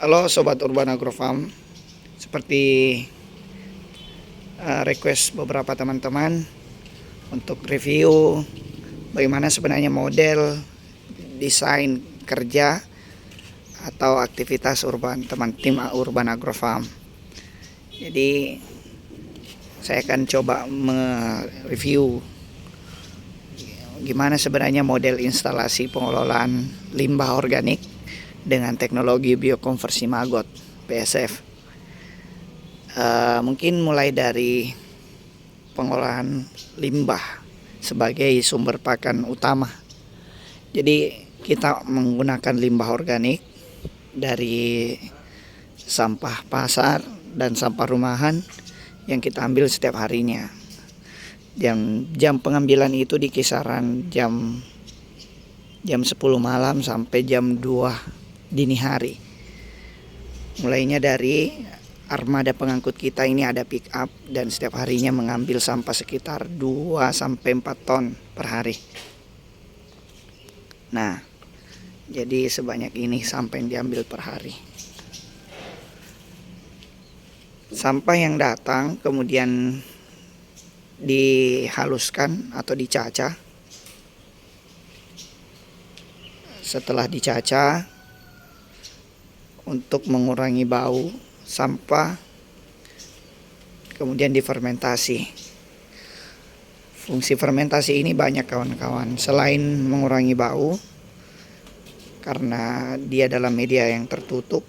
Halo Sobat Urban Agrofarm, seperti request beberapa teman-teman untuk review bagaimana sebenarnya model desain kerja atau aktivitas urban tim Urban Agrofarm. Jadi saya akan coba mereview gimana sebenarnya model instalasi pengelolaan limbah organik dengan teknologi biokonversi maggot BSF. Mungkin mulai dari pengolahan limbah sebagai sumber pakan utama. Jadi kita menggunakan limbah organik dari sampah pasar dan sampah rumahan yang kita ambil setiap harinya. Jam pengambilan itu di kisaran jam 10 malam sampai jam 2 dini hari. Mulainya dari armada pengangkut kita ini ada pick up dan setiap harinya mengambil sampah sekitar 2 sampai 4 ton per hari. Nah, jadi sebanyak ini sampah yang diambil per hari. Sampah yang datang kemudian dihaluskan atau dicacah. Setelah dicacah untuk mengurangi bau sampah, kemudian difermentasi. Fungsi fermentasi ini banyak kawan-kawan. Selain mengurangi bau karena dia dalam media yang tertutup,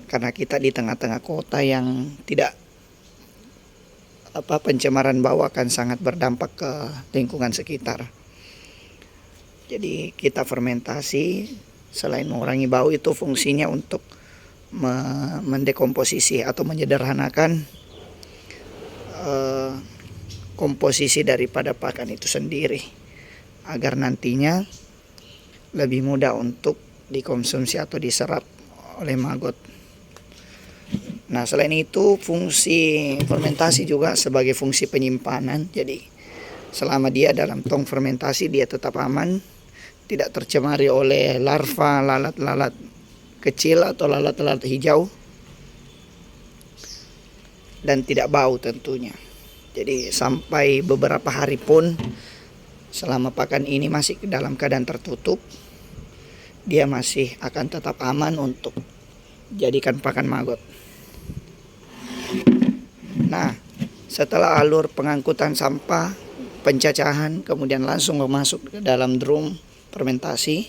karena kita di tengah-tengah kota yang tidak pencemaran bau akan sangat berdampak ke lingkungan sekitar. Jadi kita fermentasi, selain mengurangi bau itu fungsinya untuk mendekomposisi atau menyederhanakan komposisi daripada pakan itu sendiri, agar nantinya lebih mudah untuk dikonsumsi atau diserap oleh maggot. Nah, selain itu fungsi fermentasi juga sebagai fungsi penyimpanan. Jadi selama dia dalam tong fermentasi dia tetap aman, tidak tercemari oleh larva, lalat-lalat kecil atau lalat-lalat hijau, dan tidak bau tentunya. Jadi sampai beberapa hari pun selama pakan ini masih dalam keadaan tertutup, dia masih akan tetap aman untuk jadikan pakan maggot. Nah, setelah alur pengangkutan sampah, pencacahan, kemudian langsung masuk ke dalam drum fermentasi.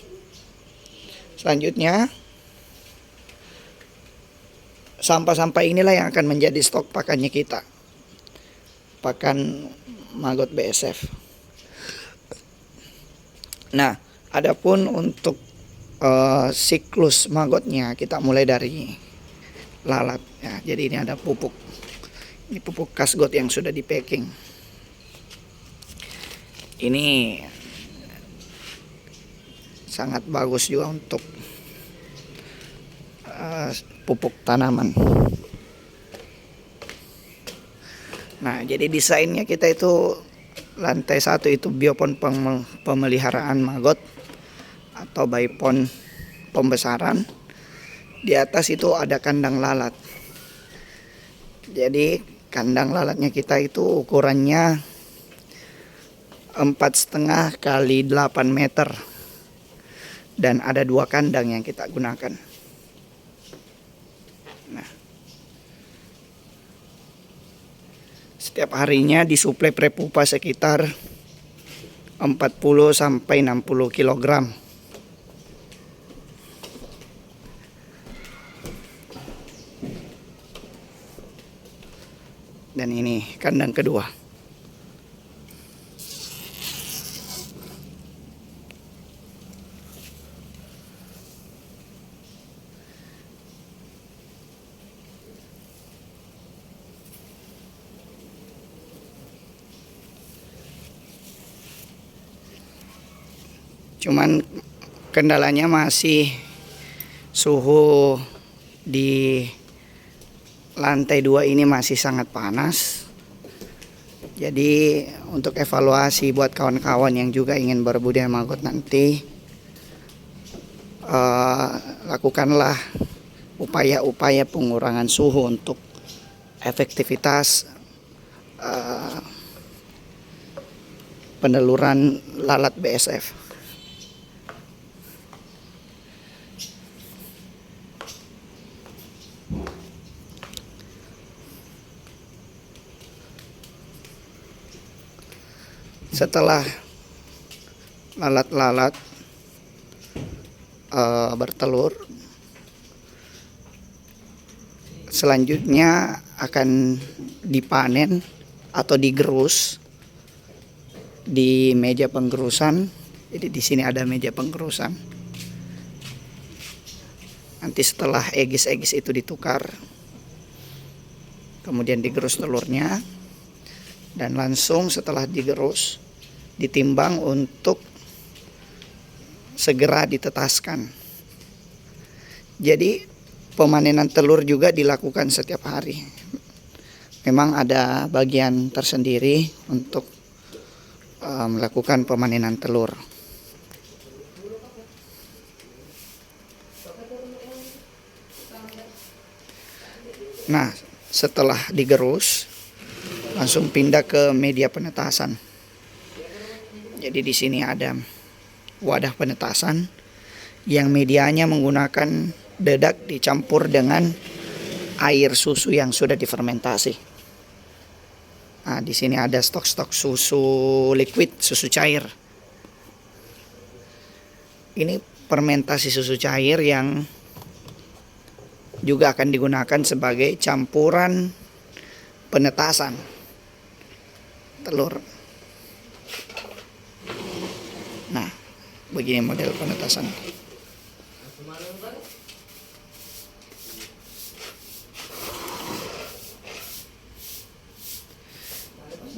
Selanjutnya, sampah-sampah inilah yang akan menjadi stok pakannya kita, pakan maggot BSF. Nah, adapun untuk siklus maggotnya, kita mulai dari lalat ya. Jadi ini ada pupuk. Ini pupuk kasgot yang sudah di packing. Ini sangat bagus juga untuk pupuk tanaman. Nah, jadi desainnya kita itu lantai 1 itu biopon pemeliharaan maggot atau biopon pembesaran. Di atas itu ada kandang lalat. Jadi kandang lalatnya kita itu ukurannya 4,5 kali 8 meter dan ada 2 kandang yang kita gunakan. Nah, setiap harinya disuplai prepupa sekitar 40 sampai 60 kg. Dan ini kandang kedua. Cuman kendalanya masih suhu di lantai 2 ini masih sangat panas. Jadi untuk evaluasi buat kawan-kawan yang juga ingin berbudidaya maggot nanti, lakukanlah upaya-upaya pengurangan suhu untuk efektivitas peneluran lalat BSF. Setelah lalat-lalat bertelur, selanjutnya akan dipanen atau digerus di meja penggerusan. Jadi di sini ada meja penggerusan. Nanti setelah egis-egis itu ditukar, kemudian digerus telurnya, dan langsung setelah digerus ditimbang untuk segera ditetaskan. Jadi pemanenan telur juga dilakukan setiap hari. Memang ada bagian tersendiri untuk melakukan pemanenan telur. Nah, setelah digerus langsung pindah ke media penetasan. Jadi di sini ada wadah penetasan yang medianya menggunakan dedak dicampur dengan air susu yang sudah difermentasi. Nah, di sini ada stok-stok susu liquid, susu cair. Ini fermentasi susu cair yang juga akan digunakan sebagai campuran penetasan telur. Nah, begini model penetasan.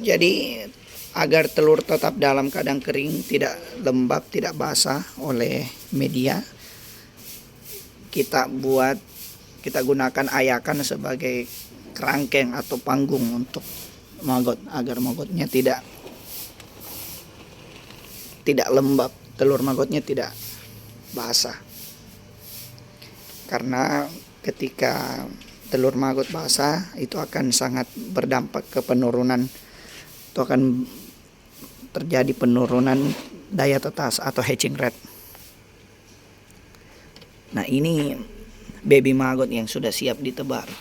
Jadi agar telur tetap dalam keadaan kering, tidak lembab, tidak basah oleh media, kita gunakan ayakan sebagai kerangkeng atau panggung untuk maggot, agar maggotnya tidak lembab, telur maggotnya tidak basah. Karena ketika telur maggot basah itu akan sangat berdampak ke penurunan, itu akan terjadi penurunan daya tetas atau hatching rate. Nah, ini baby maggot yang sudah siap ditebar.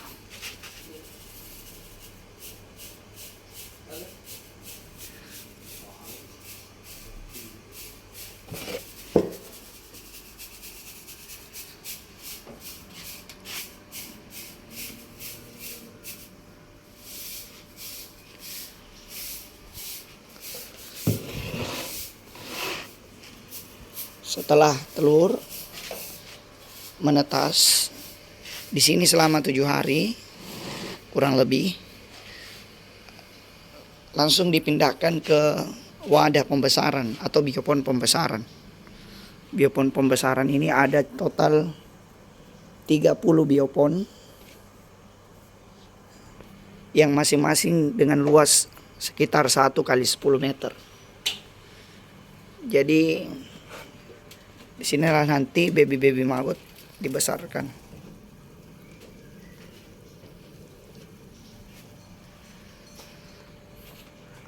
Setelah telur menetas di sini selama 7 hari kurang lebih, langsung dipindahkan ke wadah pembesaran atau biopon pembesaran. Biopon pembesaran ini ada total 30 biopon yang masing-masing dengan luas sekitar 1 kali 10 meter. Jadi di sinilah nanti baby maggot dibesarkan.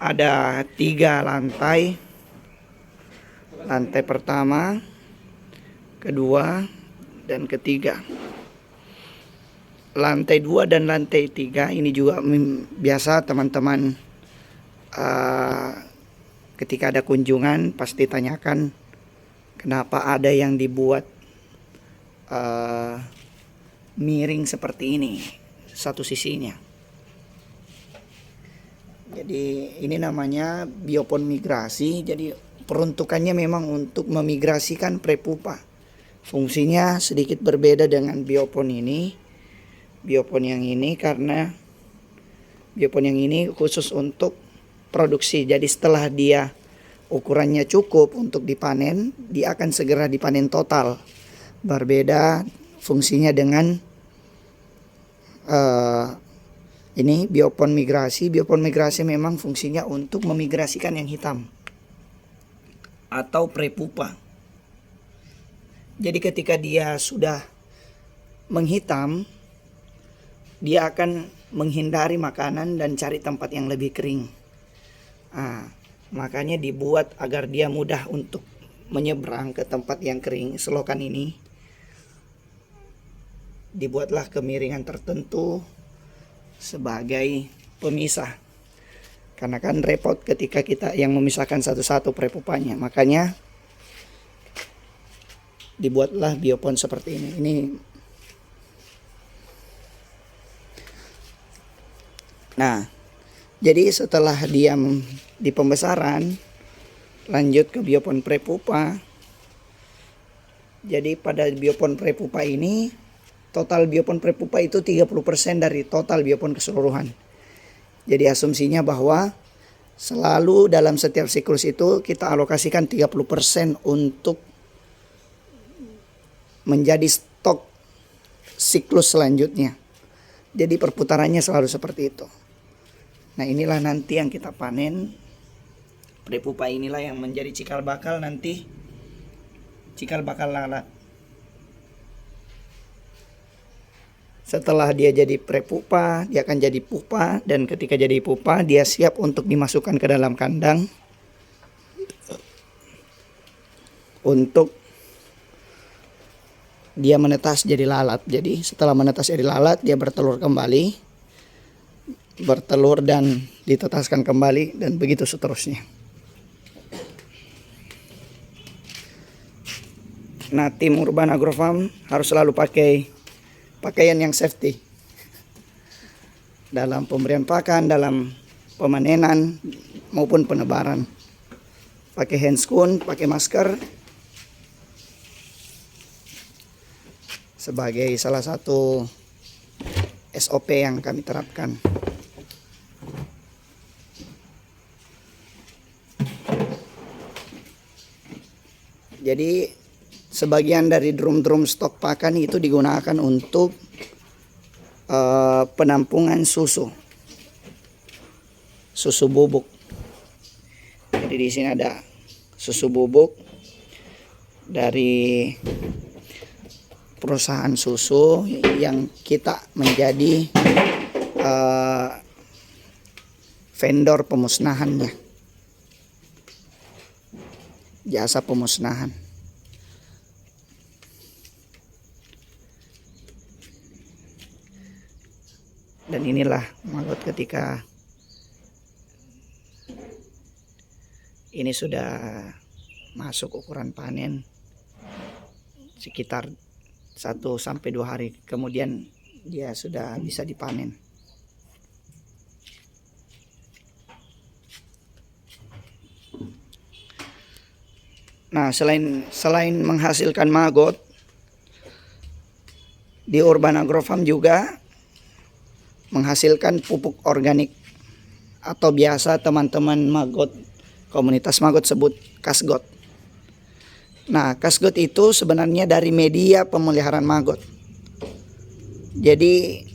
Ada 3 lantai. Lantai pertama, kedua, dan ketiga. Lantai 2 dan lantai 3 ini juga biasa teman-teman ketika ada kunjungan pasti tanyakan kenapa ada yang dibuat miring seperti ini satu sisinya. Jadi ini namanya biopon migrasi. Jadi peruntukannya memang untuk memigrasikan prepupa. Fungsinya sedikit berbeda dengan biopon ini. Biopon yang ini karena biopon yang ini khusus untuk produksi. Jadi setelah dia ukurannya cukup untuk dipanen, dia akan segera dipanen total. Berbeda fungsinya dengan ini biopon migrasi. Biopon migrasi memang fungsinya untuk memigrasikan yang hitam atau prepupa. Jadi ketika dia sudah menghitam, dia akan menghindari makanan dan cari tempat yang lebih kering. Makanya dibuat agar dia mudah untuk menyeberang ke tempat yang kering. Selokan ini dibuatlah kemiringan tertentu sebagai pemisah, karena kan repot ketika kita yang memisahkan satu-satu prepupanya. Makanya dibuatlah biopon seperti ini. Nah, jadi setelah dia di pembesaran, lanjut ke biopon prepupa. Jadi pada biopon prepupa ini, total biopon prepupa itu 30% dari total biopon keseluruhan. Jadi asumsinya bahwa selalu dalam setiap siklus itu kita alokasikan 30% untuk menjadi stok siklus selanjutnya. Jadi perputarannya selalu seperti itu. Nah, inilah nanti yang kita panen. Prepupa inilah yang menjadi cikal bakal nanti, cikal bakal lalat. Setelah dia jadi prepupa, dia akan jadi pupa, dan ketika jadi pupa dia siap untuk dimasukkan ke dalam kandang untuk dia menetas jadi lalat. Jadi setelah menetas jadi lalat, dia bertelur kembali, bertelur dan ditetaskan kembali, dan begitu seterusnya. Nah, tim Urban Agrofarm harus selalu pakai pakaian yang safety dalam pemberian pakan, dalam pemanenan maupun penebaran. Pakai handscoon, pakai masker sebagai salah satu SOP yang kami terapkan. Jadi sebagian dari drum-drum stok pakan itu digunakan untuk penampungan susu bubuk. Jadi di sini ada susu bubuk dari perusahaan susu yang kita menjadi vendor pemusnahannya, jasa pemusnahan. Dan inilah maggot ketika ini sudah masuk ukuran panen, sekitar 1-2 hari kemudian dia sudah bisa dipanen. Nah, selain menghasilkan maggot, di Urban Agrofarm juga menghasilkan pupuk organik, atau biasa teman-teman maggot, komunitas maggot sebut kasgot. Nah, kasgot itu sebenarnya dari media pemeliharaan maggot. Jadi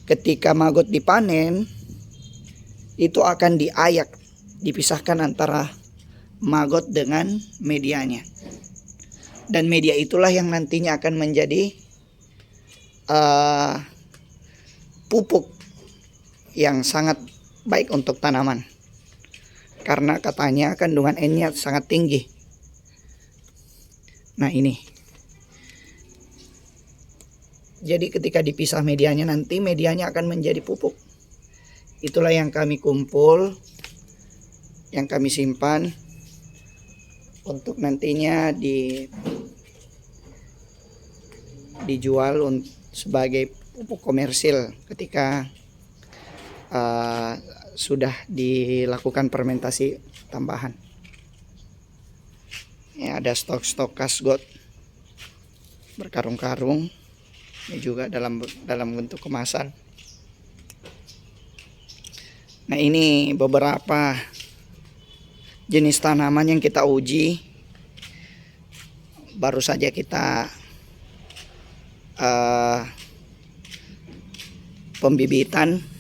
ketika maggot dipanen, itu akan diayak, dipisahkan antara maggot dengan medianya. Dan media itulah yang nantinya akan menjadi pupuk yang sangat baik untuk tanaman, karena katanya kandungan N-nya sangat tinggi. Nah, ini. Jadi ketika dipisah medianya, nanti medianya akan menjadi pupuk. Itulah yang kami kumpul, yang kami simpan untuk nantinya dijual sebagai pupuk komersil ketika sudah dilakukan fermentasi tambahan. Ya, ada stok-stok kasgot berkarung-karung, ini juga dalam bentuk kemasan. Nah, ini beberapa jenis tanaman yang kita uji. Baru saja kita pembibitan.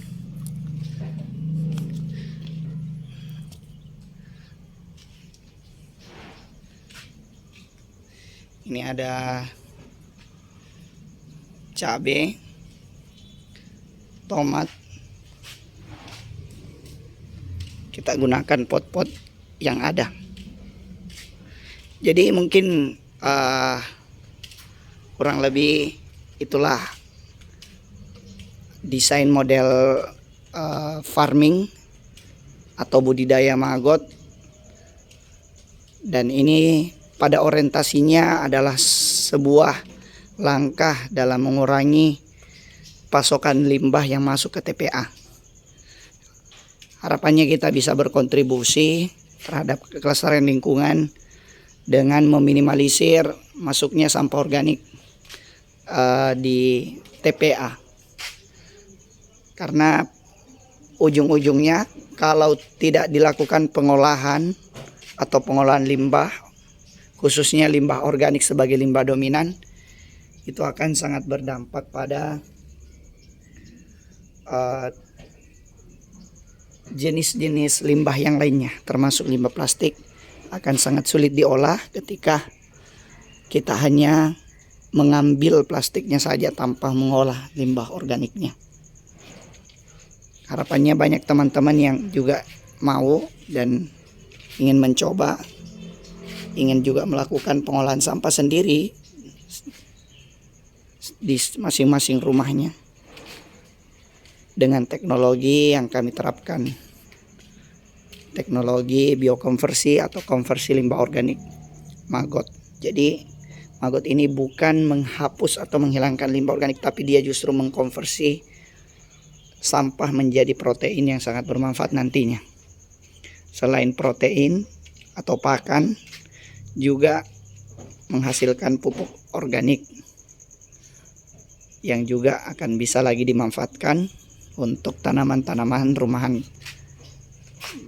Ini ada cabai, tomat. Kita gunakan pot-pot yang ada. Jadi mungkin kurang lebih itulah desain model farming atau budidaya maggot. Dan ini pada orientasinya adalah sebuah langkah dalam mengurangi pasokan limbah yang masuk ke TPA. Harapannya kita bisa berkontribusi terhadap kelestarian lingkungan dengan meminimalisir masuknya sampah organik di TPA. Karena ujung-ujungnya kalau tidak dilakukan pengolahan atau pengolahan limbah, khususnya limbah organik sebagai limbah dominan, itu akan sangat berdampak pada jenis-jenis limbah yang lainnya, termasuk limbah plastik, akan sangat sulit diolah ketika kita hanya mengambil plastiknya saja tanpa mengolah limbah organiknya. Harapannya banyak teman-teman yang juga mau dan ingin mencoba, ingin juga melakukan pengolahan sampah sendiri di masing-masing rumahnya dengan teknologi yang kami terapkan, teknologi biokonversi atau konversi limbah organik maggot. Jadi maggot ini bukan menghapus atau menghilangkan limbah organik, tapi dia justru mengkonversi sampah menjadi protein yang sangat bermanfaat nantinya. Selain protein atau pakan, juga menghasilkan pupuk organik yang juga akan bisa lagi dimanfaatkan untuk tanaman-tanaman rumahan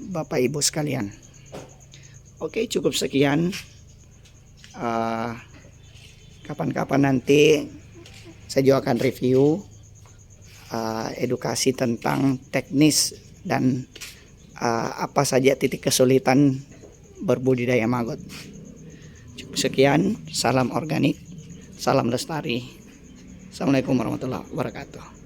Bapak Ibu sekalian. Oke, cukup sekian. Kapan-kapan nanti saya juga akan review edukasi tentang teknis dan apa saja titik kesulitan berbudidaya maggot. Cukup sekian, salam organik, salam lestari. Assalamualaikum warahmatullahi wabarakatuh.